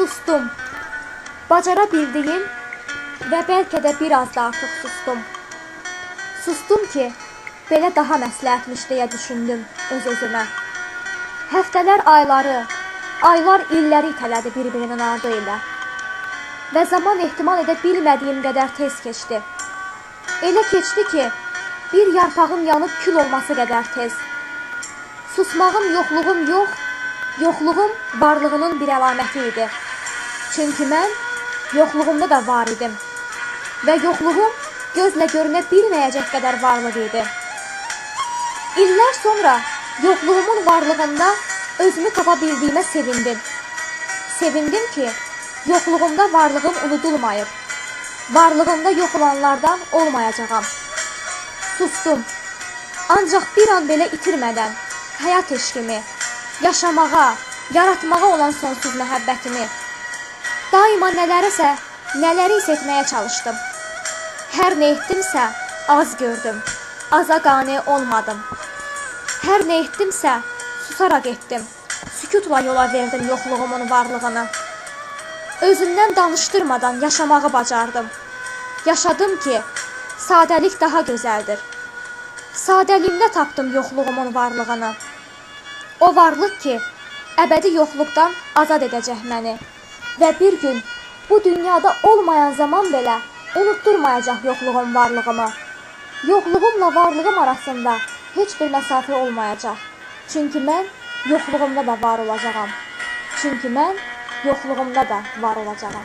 Sustum. Bacara bildiyim və bəlkə də biraz da artıq sustum. Sustum ki, belə daha məsləhətmiş deyə düşündüm öz-özümə. Həftələr aylar illəri itələdi bir-birinin ardı ilə. Və zaman ehtimal edə bilmədiyim qədər tez keçdi. Elə keçdi ki, bir yarpağın yanıb kül olması qədər tez. Susmağım yoxluğum yox, yoxluğum varlığının bir əlaməti idi. Çünki mən yoxluğumda da var idim. Və yoxluğum gözlə görünə bilməyəcək qədər varlıq idi. İllər sonra yoxluğumun varlığında özümü tapa bildiyimə sevindim. Sevindim ki, yoxluğumda varlığım unudulmayıb. Varlığımda yox olanlardan olmayacağam. Sustum. Ancaq bir an belə itirmədən həyat eşqimi, yaşamağa, yaratmağa olan sonsuz məhəbbətimi, daima nələri etməyə çalışdım. Hər nə etdimsə az gördüm, aza qane olmadım. Hər nə etdimsə susaraq etdim, sükutla yola verdim yoxluğumun varlığını. Özümdən danışdırmadan yaşamağı bacardım. Yaşadım ki, sadəlik daha gözəldir. Sadəliyimdə tapdım yoxluğumun varlığını. O varlıq ki, əbədi yoxluqdan azad edəcək məni. Və bir gün bu dünyada olmayan zaman belə unutturmayacaq yoxluğum varlığımı. Yoxluğumla varlığım arasında heç bir məsafə olmayacaq. Çünki mən yoxluğumda da var olacağam. Çünki mən yoxluğumda da var olacağam.